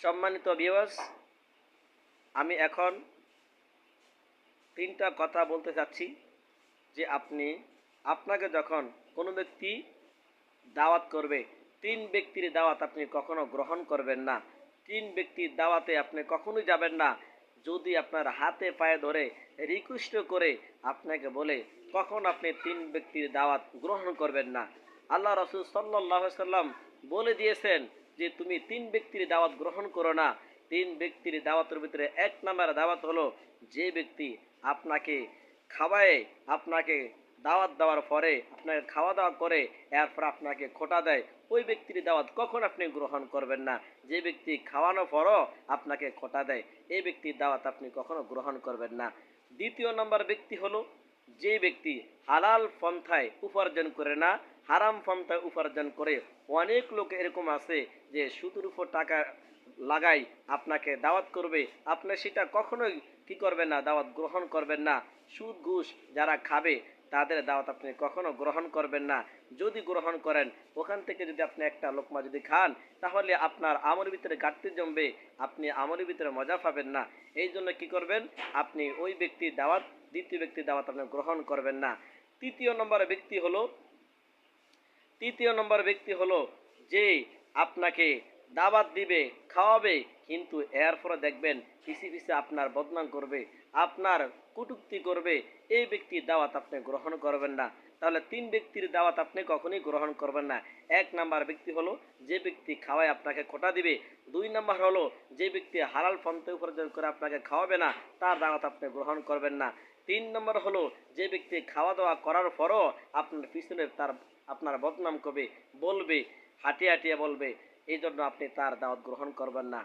সম্মানিত ভিউয়ার্স, আমি এখন তিনটা কথা বলতে চাচ্ছি যে আপনাকে যখন কোনো ব্যক্তি দাওয়াত করবে, তিন ব্যক্তির দাওয়াত আপনি কখনো গ্রহণ করবেন না। তিন ব্যক্তির দাওয়াতে আপনি কখনোই যাবেন না যদি আপনার হাতে পায়ে ধরে রিকোয়েস্ট করে আপনাকে বলে, তখন আপনি তিন ব্যক্তির দাওয়াত গ্রহণ করবেন না। আল্লাহ রাসূল সাল্লাল্লাহু আলাইহি সাল্লাম বলে দিয়েছেন যে তুমি তিন ব্যক্তির দাওয়াত গ্রহণ করো না। তিন ব্যক্তির দাওয়াতের ভিতরে এক নাম্বার দাওয়াত হলো, যে ব্যক্তি আপনাকে খাওয়ায়, আপনাকে দাওয়াত দেওয়ার পরে আপনাকে খাওয়া দাওয়া করে এরপর আপনাকে খোঁটা দেয়, ওই ব্যক্তির দাওয়াত কখন আপনি গ্রহণ করবেন না। যে ব্যক্তি খাওয়ানোর পরও আপনাকে খোঁটা দেয়, এই ব্যক্তির দাওয়াত আপনি কখনো গ্রহণ করবেন না। দ্বিতীয় নম্বর ব্যক্তি হলো, যে ব্যক্তি হালাল পন্থায় উপার্জন করে না, হারাম পন্থায় উপার্জন করে। অনেক লোক এরকম আছে যে সুদের উপর টাকা লাগাই আপনাকে দাওয়াত করবে, আপনি সেটা কখনোই কি করবেন না, দাওয়াত গ্রহণ করবেন না। সুদ ঘুষ যারা খাবে তাদের দাওয়াত আপনি কখনো গ্রহণ করবেন না। যদি গ্রহণ করেন, ওখান থেকে যদি আপনি একটা লোকমা যদি খান, তাহলে আপনার আমলের ভিতরে ঘাটতি জমবে, আপনি আমলের ভিতরে মজা পাবেন না। এই জন্য কি করবেন, আপনি ওই ব্যক্তির দাওয়াত, দ্বিতীয় ব্যক্তির দাওয়াত আপনি গ্রহণ করবেন না। তৃতীয় নম্বর ব্যক্তি হলো যে আপনাকে দাওয়াত দিবে, খাওয়াবে, কিন্তু এরপরে দেখবেন পিছে পিছে আপনার বদনাম করবে, আপনার কটূক্তি করবে, এই ব্যক্তির দাওয়াত আপনি গ্রহণ করবেন না। তাহলে তিন ব্যক্তির দাওয়াত আপনি কখনোই গ্রহণ করবেন না। এক নাম্বার ব্যক্তি হলো, যে ব্যক্তি খাওয়ায় আপনাকে খোঁটা দিবে। দুই নাম্বার হলো, যে ব্যক্তি হালাল পন্থা উপার্জন করে আপনাকে খাওয়াবে না, তার দাওয়াত আপনি গ্রহণ করবেন না। তিন নম্বর হলো, যে ব্যক্তি খাওয়া দাওয়া করার পরও আপনার পিছনে আপনার বদনাম করবে, বলবে, হাঁটিয়ে হাঁটিয়ে বলবে, এই জন্য আপনি তার দাওয়াত গ্রহণ করবেন না।